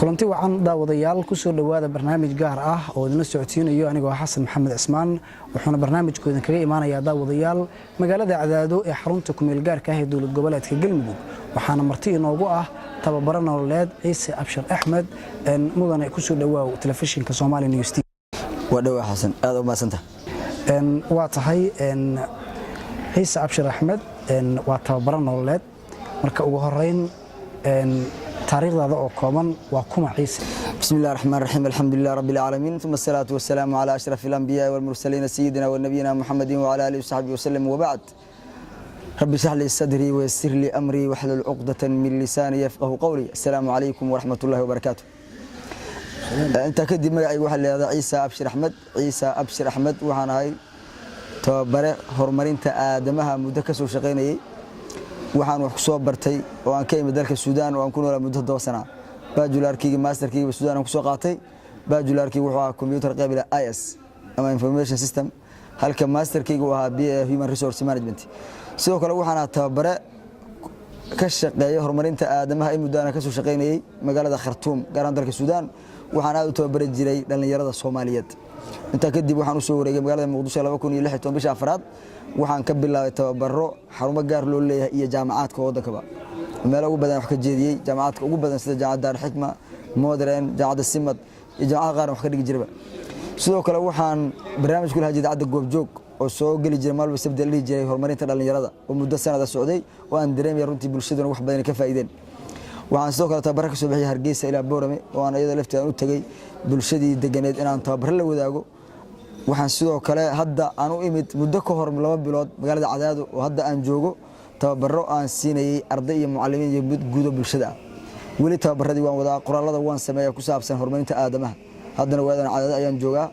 kulanti wacan daawadayaal ku soo dhawaada barnaamij gaar ah oo idin socodsiinayo anigoo Xasan Maxamed Cismaan wuxuuna barnaamijkooda kaga imaanayaa daawadayaal magaalada Cadaado ee xarunta ku meel gaarka ah ee dawlad goboleedka Galmudug waxaana marti inoogu ah tababaro nololeed Ciise Abshir Axmed mudane ku soo dhawaaw telefishinka Somali News wadhawa Xasan aad u maasanta waa tahay Ciise Abshir Axmed waa tababaro nololeed marka ugu horeyn تاريخ هذا كومن وكما عيسى بسم الله الرحمن الرحيم الحمد لله رب العالمين ثم الصلاة والسلام على أشرف الأنبياء والمرسلين سيدنا ونبينا محمد وعلى آله وصحبه وسلم وبعد رب اشرح لي صدري ويسر لي أمري واحلل عقدة من لساني يفقه قولي السلام عليكم ورحمة الله وبركاته أنت كدي مقعي واحد هذا عيسى أبشر أحمد عيسى أبشر أحمد وحنا هاي تبرع هرمرين تآدمها مدكس وشقيني waxaan wax ku soo bartay oo aan ka imid dalka Suudaan oo aan ku noolaa muddo 2 sano bachelorkii masterkii Suudaan aan ku soo qaatay bachelorkii wuxuu ahaa computer qaybila IS ama information system halka masterkii uu ahaa BA human resource management sidoo kale waxaan tababare ka shaqeeyay horumarinta aadamaha ee muddo aan ka soo shaqeynayay magaalada Khartoum garan dalka Suudaan waxaan aad u tababare jiray dhalinyarada Soomaaliyeed inta kadib waxaan u soo wareegay magaalada Muqdisho 2016 bisha afraad waxaan ka bilaabay tababaro xarumo gaar loo leeyahay iyo jaamacaadka waddanka meel ugu badan wax ka jeediyay jaamacaadka ugu badan sida jaamacadda Al-Hikma Modern jaamacadda Simad iyo jaamacadaha qaar wax ka dhigi jiray sidoo kale waxaan barnaamij ku lahaa jaamacadda Goobjoog oo soo gali jiray maalmo sabti la jiray horumarinta dhalinyarada oo muddo sanad socday oo aan dareemay runtii bulshaduna wax badan ka faa'iideen waxaan sidoo kale tababar ka soo bixiyay Hargeysa ilaa Boorame oo aan iyada lafteeda u tagay bulshadii deganeed inaan tababar la wadaago waxaan sidoo kale hadda aan u imid muddo ka hor 2 bilood magaalada Cadaado oo hadda aan joogo tababaro aan siinayay arday iyo macallimiin iyo guud bulshada wali tababaradii waan wadaa qoraalada waan sameeyaa ku saabsan horumarinta aadamaha haddana waadan Cadaado ayaan joogaa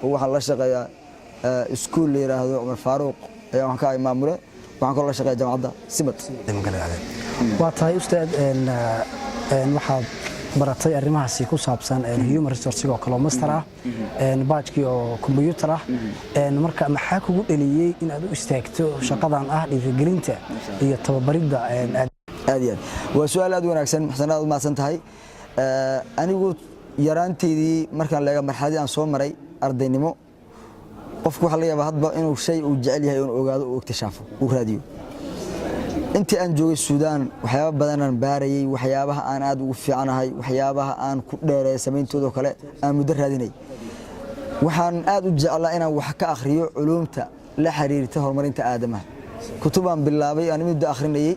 oo waxaan la shaqeeyaa iskuul la yiraahdo Umar Faaruq ee aan ka maamulay waxaan kala shaqeeyaa jaamacadda Simad waa tahay ustaad waxaad baratay arrimahaasi ku saabsan human resource oo kala master ah baajkii oo computer ah marka maxaa kugu dhaliyay in aad u istaagto shaqadan ah dhiirigelinta iyo tababaridda aad waa su'aal aad wanaagsan xasanaad ma san tahay anigu yaraanteedii markaan leeyahay marxaladii aan soo maray ardaynimo qofku waxa la yaabaa hadba inuu shay uu jecel yahay inuu ogaado oo iktishaafo uu raadiyo intii aan joogay Suudaan waxyaabo badan aan baarayay waxyaabaha aan aad ugu fiicanahay waxyaabaha aan ku dheereey sameeyntooda kale aan muddo raadinay waxaan aad u jeclaa inaan wax ka akhriyo culumta la xiriirta horumarinta aadamaha kutubaan bilaabay aan muddo akhrinayay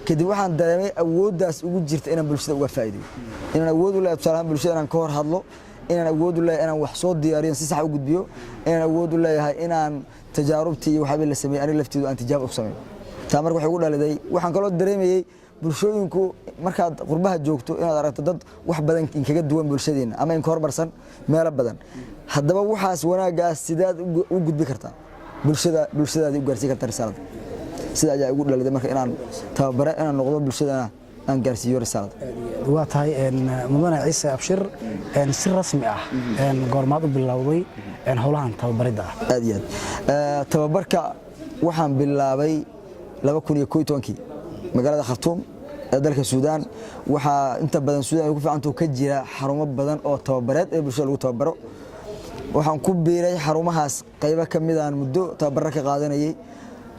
kadib waxaan dareemay awooddaas ugu jirta inaan bulshada uga faa'iideeyo inaan awood u leeyahay tusaalhaan bulshada inaan ka hor hadlo inaan awood u leeyahay inaan wax soo diyaariyo si sax u gudbiyo inaan awood u leeyahay inaan tajaarubtii iyo waxba la sameeyay aniga lafteedu aan tijaab u sameeyo taamar waxa ugu dhaliday waxaan kaloo dareemayay bulshooyinku markaad qurbaha joogto inaad aragto dad wax badan kaga duwan bulshadeena ama in ka hormarsan meel badan haddaba waxaas wanaagaas sidaad u gudbi kartaa bulshadaada u gaarsiin kartaa risaalada sida ayaa ugu dhaliday marka inaan tababare inaan noqdo bulshadana aan gaarsiiyo risaalada waa tahay mudane Ciise Abshir si rasmi ah goormaad u bilowday howlahan tababaridda aad iyo aad tababarka waxaan bilaabay 2012 magaalada Khartoum ee dalka Suudaan waxa inta badan Suudaan ugu fiicanto ka jira xarumo badan oo tababareed ee bulshada lagu tababaro waxaan ku biiray xarumahaas qaybo kamid ah muddo tababar ka qaadanayay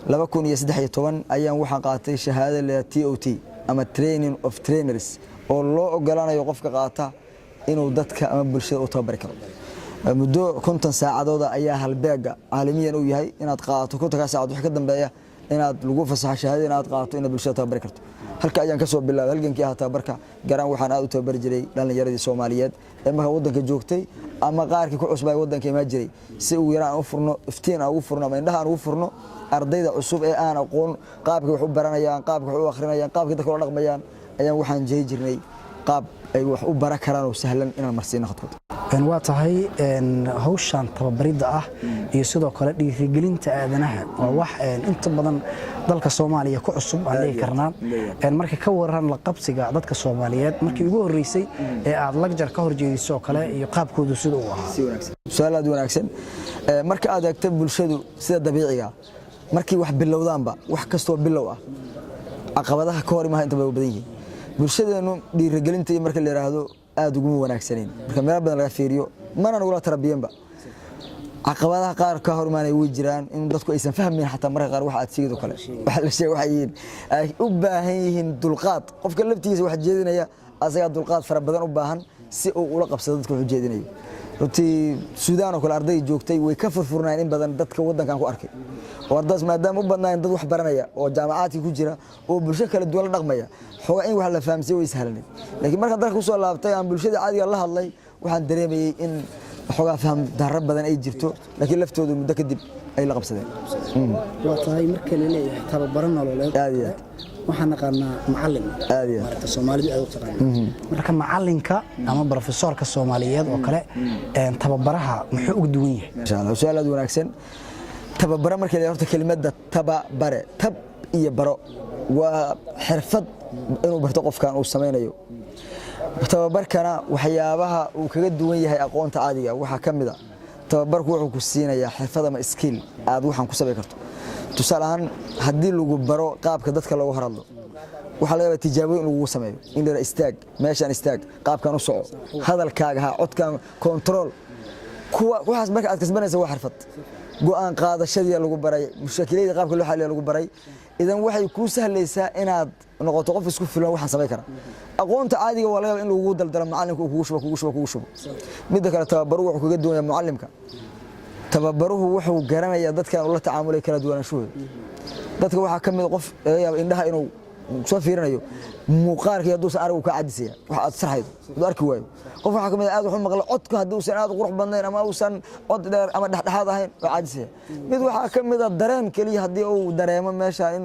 2013 ayaan waxaan qaatay shahaadada TOT ama Training of Trainers oo loo ogolaanayo qofka qaata inuu dadka ama bulshada u tababari karo muddo 50 saacadood ayaa halbeega caalamiyan u yahay inaad qaato 50 saacadood wax ka dambeeya inaad lagu fasaxo shahaado inaad qaato inaad bulshada tababar karto halka ayaan ka soo bilaabay halgankii ah tababarka garan waxaan aad u tababar jiray dhalinyaradii Soomaaliyeed ee marka waddanka joogtay ama qaarkii ku cusbay waddanka ma jiray si uu yaraan u furno iftiin aan ugu furno ama indhaha aan ugu furno ardayda cusub ee aan aqoon qaabka wax u baranayaan qaabka wax u akhrinayaan qaabka dadka loo dhaqmayaan ayaan waxaan jeey jirnay qaab ay wax u baran karaan oo sahlan inaan marsiino khadkood waa tahay hawshan tababaridda ah iyo sidoo kale dhiirigelinta aadanaha waa wax inta badan dalka Soomaaliya ku cusub aan leeyahay karnaa marka ka waran la qabsiga dadka Soomaaliyeed markii ugu horeysay ee aad lagjar ka horjeediso kale iyo qaabkoodu sida uu ahaa su'aalaad wanaagsan marka aad eegto bulshadu sida dabiiciga markii wax bilowdaanba wax kasto bilow ah caqabadaha ka hor imaha inta badan yihiin bulshadeenu dhiirigelinta marka la yiraahdo aad ugu wanaagsaneen marka meel badan laga fiiriyo mana nagula tarabiyanba caqabadaha qaar ka hor imaanay way jiraan in dadku aysan fahmin xataa marka qaar waxa aad sheegdo kale waxa la sheegay ay u baahan yihiin dulqaad qofka laftiisa wax jeedinaya asaga dulqaad fara badan u baahan si uu ula qabsado dadka wax jeedinayo runtii Suudaan oo kale arday joogtay way ka furfurnaan in badan dadka wadankan ku arkay oo ardays maadaama u badnaan dad wax baranaya oo jaamacaadka ku jira oo bulsho kala duwan la dhaqmaya xogaa in wax la fahamsiyo way sahlanay laakiin marka dalka ku soo laabtay aan bulshada caadiga la hadlay waxaan dareemayay in xogaa faham darro badan ay jirto laakiin laftoodu muddo kadib ay la qabsadeen waa tahay marka la leeyahay tababar nololeed waxaan naqaanaa macallin marka Soomaalidu ay u taqaan marka macallinka ama professorka Soomaaliyeed oo kale tababaraha muxuu ugu duwan yahay insha Allah su'aalaad wanaagsan tababara marka la horta kelimada tababare tab iyo baro waa xirfad inuu barto qofkan uu sameeyo tababarkana waxyaabaha uu kaga duwan yahay aqoonta caadiga waxa kamid ah tababarku wuxuu ku siinayaa xirfad ama skill aad waxan ku sameey karto tusaale ahaan haddii lagu baro qaabka dadka loogu hadlo waxa laga yaabaa tijaabo in lagu sameeyo in la istaag meeshan istaag qaabkan u soco hadalkaaga ha codkan control kuwa waxaas marka aad kasbanayso waa xirfad go'aan qaadashadii lagu baray mushkiladii qaabka loo xalliyo lagu baray idan waxay ku sahlaysaa inaad noqoto qof isku filan waxaan sameey kara aqoonta caadiga waa laga yaabaa in lagu daldalo macallinka kugu shubo mid kale tababaru wuxuu kaga duwan yahay macallimka tababaruhu wuxuu garanayaa dadka uu la tacaamulay kala duwanaanshuhooda dadka waxa kamid qof yaab indhaha inuu soo fiirinayo muuqaalka iyo duusan arag uu ka cadisaya waxa aad sarxaydo uu arki waayo qof waxa kamid aad wax u maqlo codka hadii uusan aad qurux badnayn ama uusan cod dheer ama dhaxdhaxaad ahayn oo cadisaya mid waxa kamid dareen kaliya hadii uu dareemo meesha in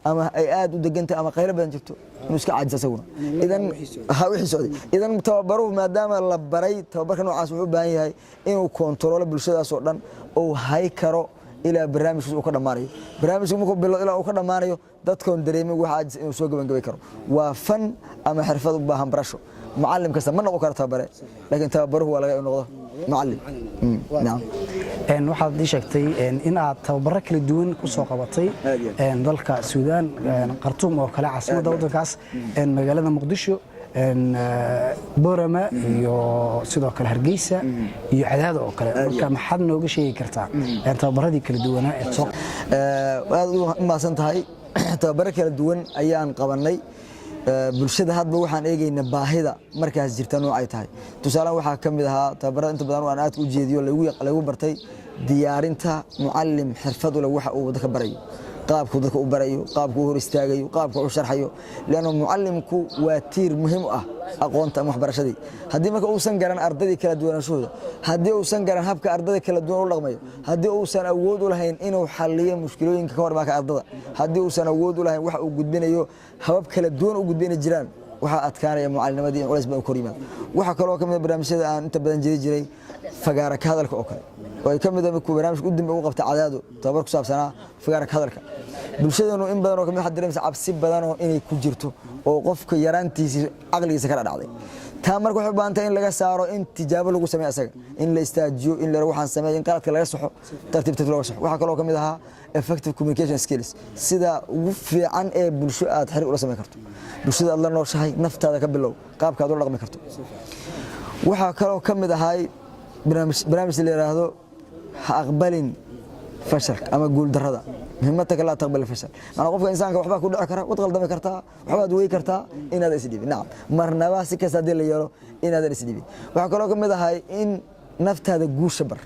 ama ay aad u degantay ama qaylo badan jirto inuu iska cadis asaguna idan wixii socday idan tababaruhu maadaama la baray tababarka noocaas wuxuu u baahan yahay inuu kontrolo bulshadaas oo dhan oo hay karo ila barnaamijku uu ka dhamaanayo barnaamijku markuu bilow ila uu ka dhamaanayo dadkoon dareemay waxa aad inuu soo gabagabay karo waa fan ama xirfad u baahan barasho معلم كسر ما نقول كرتابره لكن تابره ولا نقضه معلم نعم waxaad ii sheegtay in aad tababaro kala duwan ku soo qabatay dalka Suudaan Khartoum oo kala caasimadda waddankaas magaalada Muqdisho Boorama iyo sidoo kale Hargeysa iyo Cadaado oo kale marka maxaad nooga sheegi kartaa tababaradii kala duwanaa ee soo aad u maasantahay tababaro kala duwan ayaan qabanay bulshada hadba waxaan eegaynaa baahida markaas jirta noocay tahay tusaale waxa kamid ahaa tababarada inta badan oo aan aad u jeediyo lagu bartay diyaarinta muallim xirfad u leh waxa uu dadka barayo qaabku dadka u barayo qaabku hor istaagayo qaabku u sharxayo laana muallimku waa tiir muhiim ah aqoonta waxbarashadii hadii marka uu san garan ardayda kala duwanashooda hadii uu san garan habka ardayda kala duwan u dhaqmayo hadii uu san awood u lahayn inuu xalliyo mushkilooyinka ka hormaaka ardayda hadii uu san awood u lahayn waxa uu gudbinayo habab kala duwan u gudbina jiraan waxa adkaanaya muallimadii in culays badan ku rimaad waxa kale oo kamid barnaamijyada aan inta badan jiray fagaara ka hadalka oo kale way kamid ah ku barnaamij u dambe u qabta Cadaado tababar ku saabsanaa fagaara ka hadalka bulshadanu in badan oo kamid ah dareemsa cabsi badan oo inay ku jirto oo qofka yaraantiisa aqligiisa ka dhacday taa marka wuxuu baantay in laga saaro in tijaabo lagu sameeyo asaga in la istaajiyo in la waxaan sameeyo in qaladka laga saxo tartiibta loo saxo waxa kale oo kamid ah effective communication skills sida ugu fiican ee bulsho aad xiriir ula sameyn karto bulshada aad la nooshahay naftaada ka bilow qaabka aad u dhaqmi karto waxa kale oo kamid ah barnaamij la yiraahdo ha aqbalin fashilka ama guul darrada muhiimadka la taqbal fashil ana qofka insaanka waxba ku dhici kara wad qaldami kartaa waxbaad way kartaa inaad isdhiibin naam marnaba si kasta hadii la yeelo inaad isdhiibin waxa kale oo kamid ah in naftaada guusha bar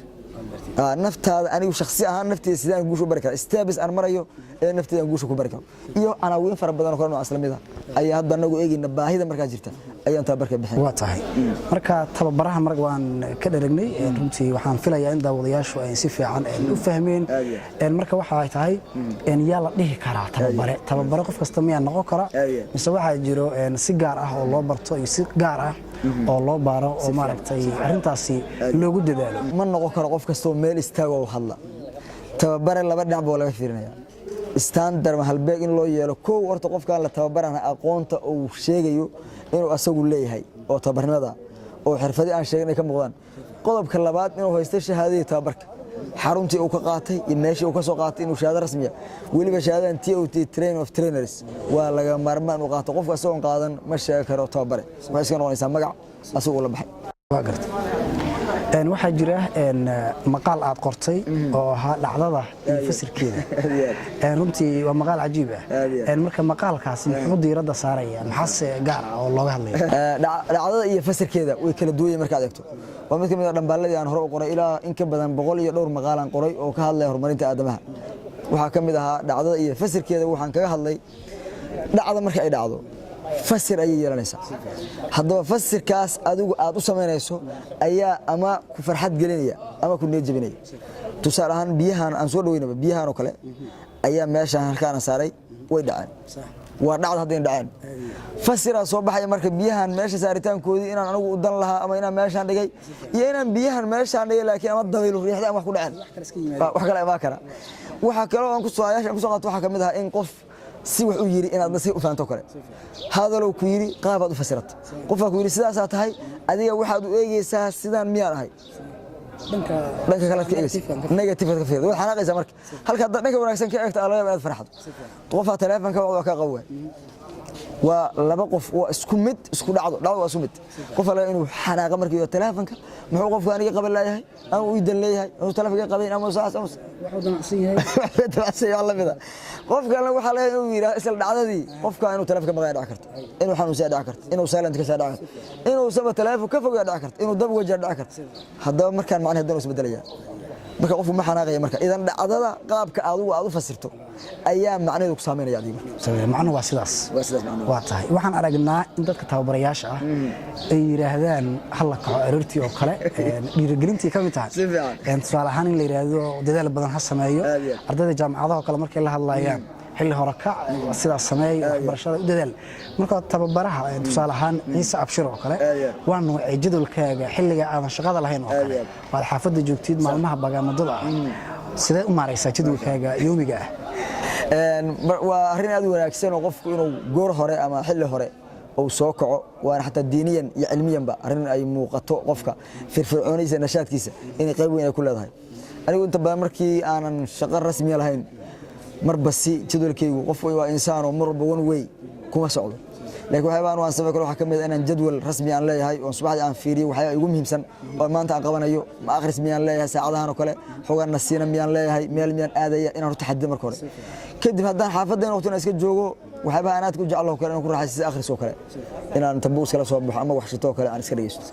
naftaada anigu shakhsi ahaan nafteeda sidaan guusha bari kara steps aan marayo ee nafteeda guusha ku bari karo iyo anaawin fara badan oo kale oo aslamida ayaa hadda anagu eegina baahida markaa jirta ayaan tababarka bixin waa tahay marka tababaraha marka waan ka dharagnay runtii waxaan filayaa in daawadayaashu ay si fiican u fahmeen marka waxa ay tahay in yaa la dhihi karaa tababare qof kasta miyaa noqon kara mise waxa jiro si gaar ah oo loo barto iyo si gaar ah oo loo baaro oo maaragtay arintaasi loogu dadaalo ma noqon karo qof kasta oo meel istaago oo hadla tababare laba dhinac baa laga fiirinaya standard halbeeg in loo yeelo koow horta qofka la tababarana aqoonta uu sheegayo inuu asagu leeyahay oo tababarnimada oo xirfadii aan sheegnay ka muuqdaan qodobka labaad inuu haysto shahaadada tababarka xaruntii uu ka qaatay iyo meeshii uu ka soo qaatay inuu shahaado rasmi ah waliba shahaadadan TOT Train of Trainers waa laga maarmaan u qaato qofka soo qaadan ma sheegi karo tababare waxay iska noqonaysaa magac asagoo la baxay waa gartay waxaa jira maqaal aad qortay oo ahaa dhacdada iyo fasirkeeda runtii waa maqaal cajiib ah marka maqaalkaasi muxuu diiradda saaraya maxaase gaar ah oo looga hadlaya dhacdada iyo fasirkeeda way kala duwan yihiin markaad eegto waa mid ka mid ah dhambaaladii aan hore u qoray ilaa in ka badan 100 iyo dhowr maqaal aan qoray oo ka hadlaya horumarinta aadamaha waxaa ka mid ahaa dhacdada iyo fasirkeeda waxaan kaga hadlay dhacda marka ay dhacdo fasir ay yeelanaysaa haddaba fasirkaas adigu aad u sameynayso ayaa ama ku farxad gelinaya ama ku niyad jabinaya tusaale ahaan biyahan aan soo dhaweynaba biyahan oo kale ayaa meeshaan halkaan saaray way dhaceen waa dhacdo hadday dhaceen fasira soo baxaya marka biyahan meesha saaritaankoodii inaan anigu u dan lahaa ama inaan meeshaan dhigay iyo inaan biyahan meeshaan dhigay laakiin ama dabayl riixda ama wax ku dhaceen wax kale ma kara waxa kale oo aan ku soo qaato waxa kamid ah in qof si wax u yiri inaad nasiib u faanto kale hadaloo ku yiri qaabad u fasirata qofka ku yiri sidaas aad tahay adiga waxaad u eegaysaa sidaan miyaan ahay dhanka kale ka eegaysaa negative ka fiirdo waxa xanaaqaysa marka halka dhanka wanaagsan ka eegta alla aad farxado qofka telefoonka waa ka qawwa waa laba qof oo isku mid isku dhacdo waa isku mid qof la inuu xanaaqa markii iyo telefoonka muxuu qofka aniga qabal leeyahay ama uu idan leeyahay oo telefoonka qabayn ama saas ama wuxuu damacsan yahay damacsan yahay alla mida qofka waxa la inuu yiraahdo isla dhacdadii qofka inuu telefoonka maqay dhac karto inuu xanuunsan dhac karto inuu silent ka dhac karto inuu sabab telefoonka ka fog dhac karto inuu dab wajar dhac karto haddaba markaan macnaheedu inuu isbedelaya marka qofku ma xanaaqaya marka idan dhacdada qaabka aad u fasirto ayaa macnaheedu ku saameynaya adiga macnuhu waa sidaas waa tahay waxaan aragnaa in dadka tababarayaasha ah ay yiraahdaan hal la kaco arurtii oo kale dhiirigelintii ka mid tahay tusaale ahaan in la yiraahdo dadaal badan ha sameeyo ardayda jaamacadaha kale markay la hadlayaan xilli hore ka sidaas sameey waxbarashada u dadaal marka tababaraha tusaale ahaan Ciise Abshir oo kale waa nooc jadwalkaaga xilliga aan shaqada lahayn oo kale waa xaafadda joogtid maalmaha bagaamada ah sidee u maaraysaa jadwalkaaga yoomiga ah waa arrin aad u wanaagsan oo qofku inuu goor hore ama xilli hore oo soo kaco waana xataa diiniyan iyo cilmiyan ba arrin ay muuqato qofka firfircoonaysa nashaadkiisa inay qayb weyn ay ku leedahay anigu inta badan markii aanan shaqo rasmi lahayn marbasi jadwalkaygu qofku waa insaan oo marba one way kuma socdo laakiin waxa aan sabab kale waxa kamid ah inaan jadwal rasmi aan leeyahay oo subaxdii aan fiiriyo waxa ugu muhiimsan oo maanta aan qabanayo ma akhris miyaan leeyahay saacadahan oo kale xogaan nasiina miyaan leeyahay meel miyaan aadaya inaan u taxaddido marka hore kadib haddaan xaafadeen waqtiga iska joogo waxba aan aad ku jeclahay kale inaan ku raaxaysto akhris oo kale inaan tabuus kala soo baxo ama wax shito kale aan iska dhageysto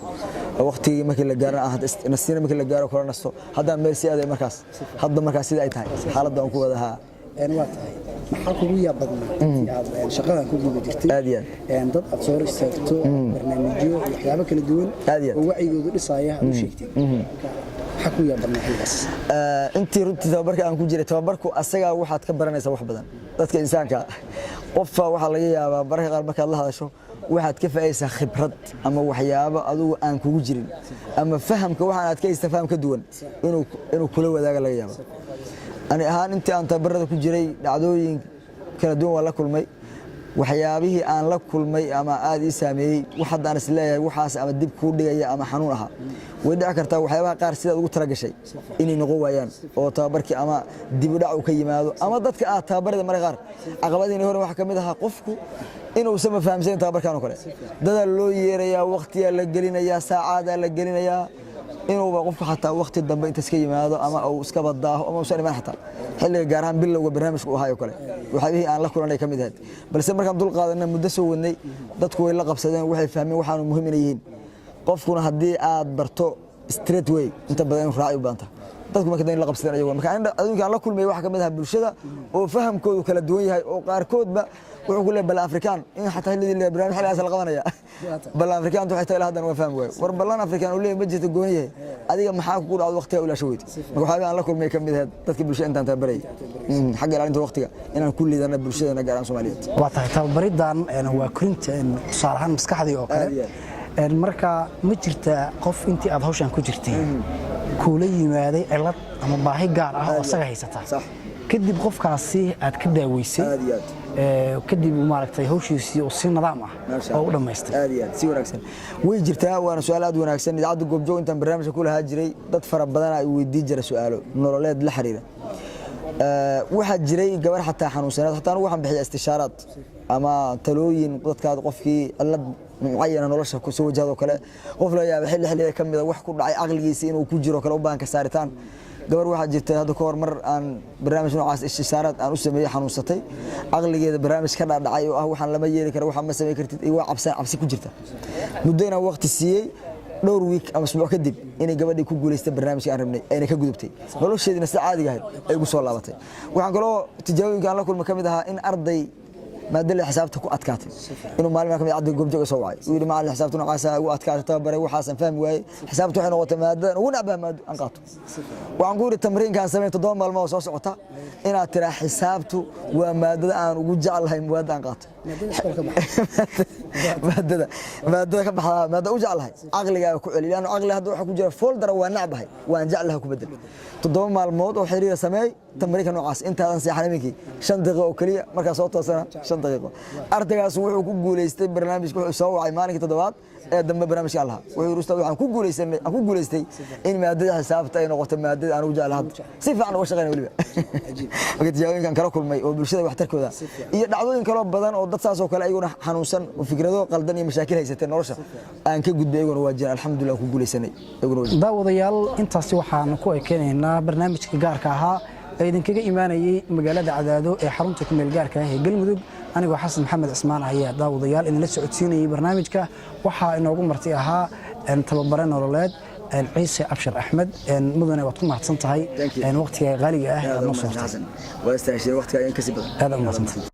waqtiga markii la gaaro nasiina markii la gaaro kale nasto haddaan meel si aaday markaas hadda markaas sida ay tahay xaaladda aan ku wadaha waa tahay maxaa kugu yaabadnaa shaqadan ku guda jirtay dad aad soo istaagto barnaamijyo waxyaabo kala duwan oo wacyigoodu dhisaya aad u sheegtay maxaa kugu yaabadnaa xilligaas intii runtii tababarka aan ku jiray tababarku asaga waxaad ka baranaysaa wax badan dadka insaanka qofka waxa laga yaabaa baraka qaar markaad la hadasho waxaad ka faa'iideysaa khibrad ama waxyaabo adigu aan kugu jirin ama fahamka waxaan aad ka istifhaam ka duwan inuu kula wadaaga laga yaabo ani ahaan intii aan tababarada ku jiray dhacdooyin kala duwan waa la kulmay waxyaabihii aan la kulmay ama aad ii saameeyay waxa aan is leeyahay waxaas ama dib ku dhigaya ama xanuun aha way dhici kartaa waxyaabaha qaar sidaad ugu talagashay inay noqon waayaan oo tababarkii ama dib u dhac uu ka yimaado ama dadka aad tababarada marka qaar caqabadiina hore waxa kamid ah qofku inuu sama fahamsan tababarkan oo kale dadaal loo yeerayaa waqtiga la gelinayaa saacada la gelinayaa inuu qofku xataa waqti dambe inta iska yimaado ama uu iska badaaho ama uu soo dhiman xataa xilliga gaar ahaan bilowga barnaamijku uu hayo kale waxaabihii aan la kulanay kamid ahayd balse markaan dul qaadanay muddo soo wadnay dadku way la qabsadeen waxay fahmeen waxaanu muhiim inay yihiin qofkuna haddii aad barto straight way inta badan inuu raaci u baanta dadku marka la qabsadeen ayagu marka adduunka aan la kulmay waxa kamid ah bulshada oo fahamkoodu kala duwan yahay oo qaarkoodba wuxuu ku leeyahay bal afrikaan in xataa xilliga barnaamij xilligaas la qabanaya bal afrikaan waxay tahay hadan waa faham way war balan afrikaan uu leeyahay ma jirto goon yahay adiga maxaa ku dhacdo waqtiga ula shaweyd marka waxa aan la kulmay kamid ah dadka bulshada intaan tababaray xagga ilaalinta waqtiga inaan ku liidana bulshada gaar ahaan Soomaaliyeed waa tahay tababaridan waa korinta tusaalahan maskaxdii oo kale marka ma jirta qof intii aad hawshan ku jirtay kula yimaaday cilad ama baahi gaar ah oo saga haysata kadib qofkaasi aad ka daaweysay kadib maaragtay hawshiisii oo si nidaam ah oo u dhameystay si wanaagsan way jirtaa waana su'aal aad wanaagsan idaacada goobjoog intaan barnaamijka ku lahaa jiray dad fara badan ay weydiin jiray su'aalo nololeed la xiriira waxaa jiray gabar xataa xanuunsanayd xataa anigu waxaan bixiyaa istishaaraad ama talooyin dadkaad qofkii cillad mucayana nolosha ku soo wajahdo kale qof la yaab xilli ka mid ah wax ku dhacay aqligiisa inuu ku jiro kale u baahan ka saaritaan gabar waxaa jirtay hadda ka hor mar aan barnaamij noocaas istishaaraad aan u sameeyay xanuunsatay aqligeeda barnaamij ka dhacay oo ah waxaan lama yeeli karo waxaan ma sameey kartid iyo cabsi ku jirta muddo inaan waqti siiyey dhowr week ama usbuuc kadib inay gabadhii ku guuleystay barnaamijka aan rabnay ayna ka gudubtay nolosheedina si caadi ah ay ugu soo laabatay waxaan kaloo tijaabooyinka aan la kulmay kamid ahaa in arday maadada xisaabta ku adkaatay inuu maalin kamid arday goobjoog soo wacay uu yiri macallin xisaabtu noocaas ugu adkaatay tababaray waxaan fahmi waayay xisaabtu waxay noqotay maadadan ugu nacbaa maado aan qaato waxaan ku yiri tamriinkan sameeyay 7 maalmood soo socota inaad tira xisaabtu waa maadada aan ugu jecelahay maadada aan qaato maadada ka baxda maadada u jecelahay aqliga ku celiyo aan aqli hadda waxa ku jira folder waa nacbahay waan jecelahay ku bedel 7 maalmood oo xiriir sameey tamriinka noocaas intaadan seexanaminkii 5 daqiiqo oo kaliya marka soo toosana 5 daqiiqo ardaygaas wuxuu ku guuleystay barnaamijka wuxuu soo wacay maalinka toddobaad ee dambe barnaamijka Allah wuxuu ruustay waxaan ku guuleystay in maadada xisaabta ay noqoto maadada aan ugu jecelahay si fiican uga shaqeynay waliba waqti jawaabinkan kala kulmay oo bulshada waxtarkooda iyo dhacdooyin kale badan oo dad saas oo kale ayaguna xanuunsan oo fikrado qaldan iyo mashaakil haysatay nolosha aan ka gudbay ayaguna waa jiraan alxamdulillah ku guuleysanay daawadayaal intaasi waxaan ku ekeenaynaa barnaamijka gaarka ahaa ee idinkaga imaanayay magaalada Cadaado ee xarunta ku meel gaarka ah ee Galmudug anigoo Xasan Maxamed Cismaan ayaa daawadayaal idin la socodsiinayay barnaamijka waxa inoogu martay ahaa tababare nololeed Ciise Abshir Axmed mudane waad ku mahadsan tahay waqtiga qaaliga ah ee noo soo waa istaashay waqtiga ayaan ka sii badan aad u mahadsantahay